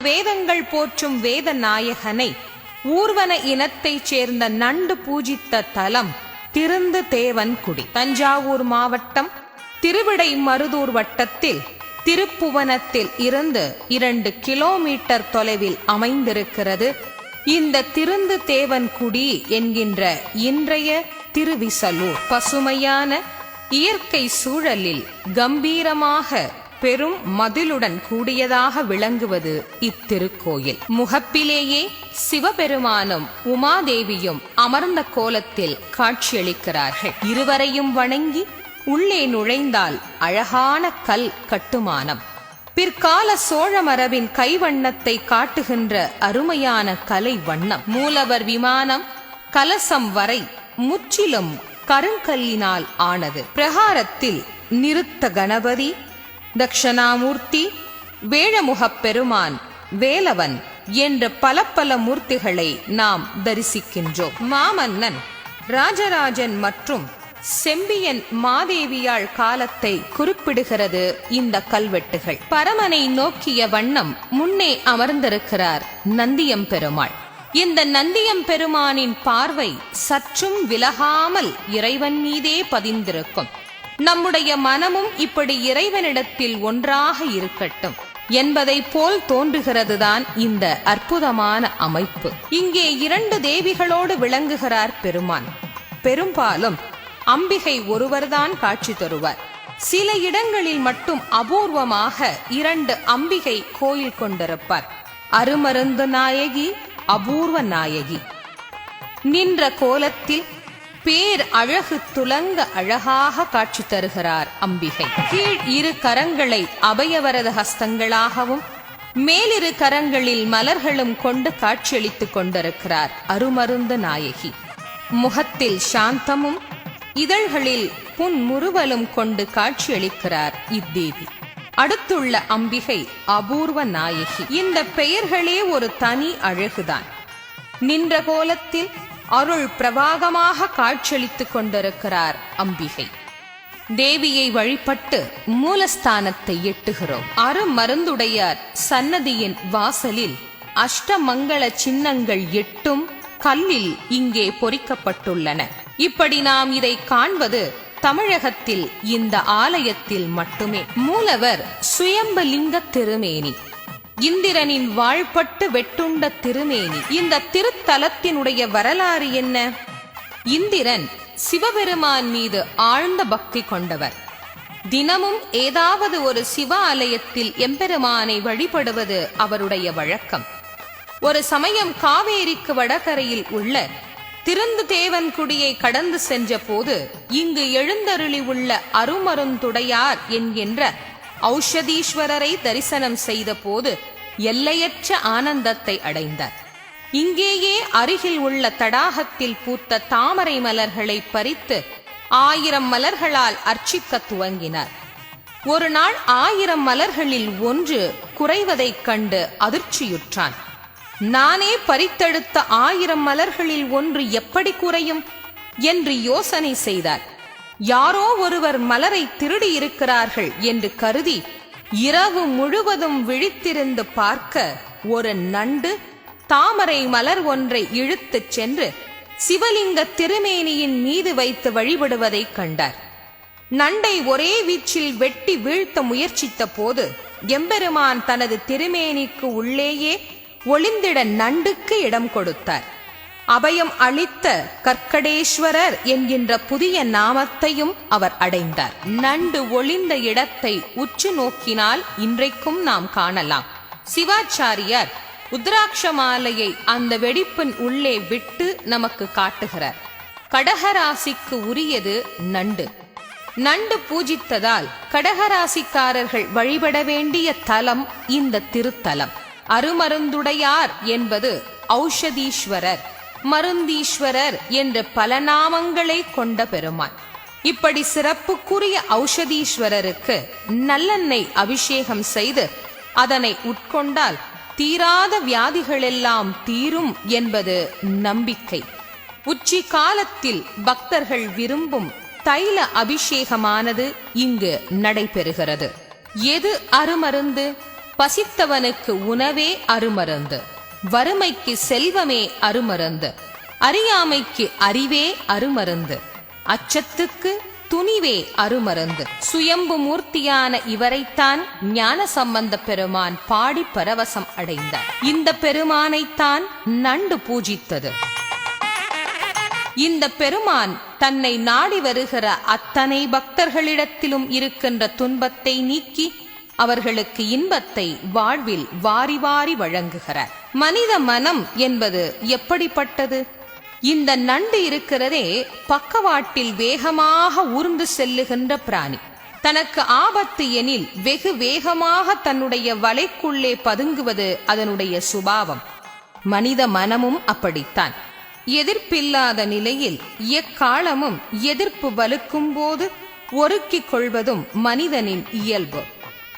வேதங்கள் போற்றும் வேத நாயகனை ஊர்வன இனத்தைச் சேர்ந்த நண்டு பூஜித்த தலம் திருந்து தேவன்குடி. தஞ்சாவூர் மாவட்டம் திருவிடைமருதூர் வட்டத்தில் திருப்புவனத்தில் இருந்து 2 கிலோமீட்டர் தொலைவில் அமைந்திருக்கிறது இந்த திருந்து தேவன்குடி என்கின்ற இன்றைய திருவிசலூர். பசுமையான இயற்கை சூழலில் கம்பீரமாக பெரும் மதிலுடன் கூடியதாக விளங்குவது இத்திருக்கோயில். முகப்பிலேயே சிவபெருமானும் உமாதேவியும் அமர்ந்த கோலத்தில் காட்சியளிக்கிறார்கள். இருவரையும் வணங்கி உள்ளே நுழைந்தால் அழகான கல் கட்டுமானம். பிற்கால சோழ மரபின் கைவண்ணத்தை காட்டுகின்ற அருமையான கலை வண்ணம். மூலவர் விமானம் கலசம் வரை முற்றிலும் கருங்கல்லினால் ஆனது. பிரகாரத்தில் நிருத்த கணபதி, தக்ஷணாமூர்த்தி, வேழமுகப் பெருமான், வேலவன் என்ற பல மூர்த்திகளை நாம் தரிசிக்கின்றோம். மாமன்னன் ராஜராஜன் மற்றும் செம்பியன் மாதேவியாள் காலத்தை குறிப்பிடுகிறது இந்த கல்வெட்டுகள். பரமனை நோக்கிய வண்ணம் முன்னே அமர்ந்திருக்கிறார் நந்தியம் பெருமாள். இந்த நந்தியம் பெருமானின் பார்வை சற்றும் விலகாமல் இறைவன் மீதே பதிந்திருக்கும். நம்முடைய மனமும் இப்படி இறைவனிடத்தில் ஒன்றாக இருக்கட்டும் என்பதை போல் தோன்றுகிறதுதான் இந்த அற்புதமான அமைப்பு. இங்கே 2 தேவிகளோடு விளங்குகிறார் பெருமான். பெரும்பாலும் அம்பிகை ஒருவர்தான் காட்சி தருவார். சில இடங்களில் மட்டும் அபூர்வமாக 2 அம்பிகை கோயில் கொண்டிருப்பார். அருமருந்து நாயகி, அபூர்வ நாயகி. நின்ற கோலத்தில் பேர் அழகு துலங்க அழகாக காட்சி தருகிறார் அம்பிகை. கீழ் 2 கரங்களை அபயவரத ஹஸ்தங்களாகவும் மேலிரு கரங்களில் மலர்களும் கொண்டு காட்சியளித்துக் கொண்டிருக்கிறார் அருமருந்து நாயகி. முகத்தில் சாந்தமும் இதழ்களில் புன்முறுவலும் கொண்டு காட்சியளிக்கிறார் இத்தேவி. அடுத்துள்ள அம்பிகை அபூர்வ நாயகி. இந்த பெயர்களே ஒரு தனி அழகுதான். நின்ற கோலத்தில் அருள் பிரபாகமாக காட்சியளித்துக் கொண்டிருக்கிறார் அம்பிகை. தேவியை வழிபட்டு மூலஸ்தானத்தை எட்டுகிறோம். அருமருந்துடையார் சன்னதியின் வாசலில் அஷ்டமங்கள சின்னங்கள் 8 கல்லில் இங்கே பொறிக்கப்பட்டுள்ளன. இப்படி நாம் இதை காண்பது தமிழகத்தில் இந்த ஆலயத்தில் மட்டுமே. மூலவர் சுயம்பலிங்க திருமேனி, இந்திரனின் வாழ்பட்டு வெட்டுண்ட திருமேனி. இந்த திருத்தலத்தினுடைய வரலாறு என்ன? இந்திரன் சிவபெருமான் மீது ஆழ்ந்த பக்தி கொண்டவர். தினமும் ஏதாவது ஒரு சிவ ஆலயத்தில் எம்பெருமானை வழிபடுவது அவருடைய வழக்கம். ஒரு சமயம் காவேரிக்கு வடகரையில் உள்ள திருந்து தேவன்குடியை கடந்து சென்ற போது இங்கு எழுந்தருளி உள்ள அருமருந்துடையார் என்கின்ற ஔஷதீஸ்வரரை தரிசனம் செய்த போது எல்லையற்ற ஆனந்தத்தை அடைந்தார். இங்கேயே அருகில் உள்ள தடாகத்தில் பூத்த தாமரை மலர்களை பறித்து 1000 மலர்களால் அர்ச்சிக்க துவங்கினார். ஒரு நாள் 1000 மலர்களில் 1 குறைவதைக் கண்டு அதிர்ச்சியுற்றான். நானே பறித்தெடுத்த 1000 மலர்களில் 1 எப்படி குறையும் என்று யோசனை செய்தார். யாரோ ஒருவர் மலரை திருடி இருக்கிறார்கள் என்று கருதி இரவு முழுவதும் விழித்திருந்து பார்க்க ஒரு நண்டு தாமரை மலர் ஒன்றை இழுத்துச் சென்று சிவலிங்க திருமேனியின் மீது வைத்து வழிபடுவதை கண்டார். நண்டை ஒரே வீச்சில் வெட்டி வீழ்த்த முயற்சித்த போது எம்பெருமான் தனது திருமேனிக்கு உள்ளேயே ஒளிந்திட நண்டுக்கு இடம் கொடுத்தார். அபயம் அளித்த கற்கடேஸ்வரர் என்கின்ற புதிய நாமத்தையும் அவர் அடைந்தார். நண்டு ஒளிந்த இடத்தை உற்று நோக்கினால் இன்றைக்கும் நாம் காணலாம். சிவாச்சாரியார் உத்ராட்ச மாலையை அந்த வெடிப்பின் உள்ளே விட்டு நமக்கு காட்டுகிறார். கடகராசிக்கு உரியது நண்டு. நண்டு பூஜித்ததால் கடகராசிக்காரர்கள் வழிபட வேண்டிய தலம் இந்த திருத்தலம். அருமருந்துடையார் என்பது ஔஷதீஸ்வரர், மருந்தீஸ்வரர் என்ற பல நாமங்களை கொண்ட பெருமான். இப்படி சிறப்புக்குரிய ஔஷதீஸ்வரருக்கு நல்லெண்ணெய் அபிஷேகம் செய்து அதனை உட்கொண்டால் தீராத வியாதிகளெல்லாம் தீரும் என்பது நம்பிக்கை. உச்சி காலத்தில் பக்தர்கள் விரும்பும் தைல அபிஷேகமானது இங்கு நடைபெறுகிறது. எது அருமருந்து? பசித்தவனுக்கு உணவே அருமருந்து, வறுமைக்கு செல்வமே அருமருந்து, அறியாமைக்கு அறிவே அருமருந்து, அச்சத்துக்கு துணிவே அருமருந்து. சுயம்பு மூர்த்தியான இவரைத்தான் ஞான சம்பந்த பெருமான் பாடி பரவசம் அடைந்தார். இந்த பெருமானைத்தான் நண்டு பூஜித்தது. இந்த பெருமான் தன்னை நாடி வருகிற அத்தனை பக்தர்களிடத்திலும் இருக்கின்ற துன்பத்தை நீக்கி அவர்களுக்கு இன்பத்தை வாழ்வில் வாரி வாரி வழங்குகிறார். மனித மனம் என்பது எப்படிப்பட்டது? இந்த நண்டு இருக்கிறதே பக்கவாட்டில் வேகமாக ஊர்ந்து செல்லுகின்ற பிராணி. தனக்கு ஆபத்து எனில் வெகு வேகமாக தன்னுடைய வலைக்குள்ளே பதுங்குவது அதனுடைய சுபாவம். மனித மனமும் அப்படித்தான். எதிர்ப்பில்லாத நிலையில் எக்காலமும் எதிர்ப்பு வலுக்கும் போது ஒருக்கிக் கொள்வதும் மனிதனின் இயல்பு.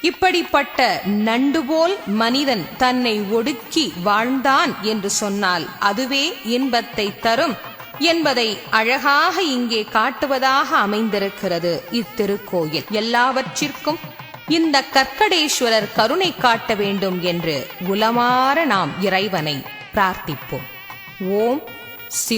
இப்படிப்பட்ட நண்டு போல் மனிதன் தன்னை ஒடுக்கி வாழ்ந்தான் என்று சொன்னால் அதுவே இன்பத்தை தரும் என்பதை அழகாக இங்கே காட்டுவதாக அமைந்திருக்கிறது இத்திருக்கோயில். எல்லாவற்றிற்கும் இந்த கற்கடேஸ்வரர் கருணை காட்ட வேண்டும் என்று உளமாற நாம் இறைவனை பிரார்த்திப்போம். ஓம் சிவ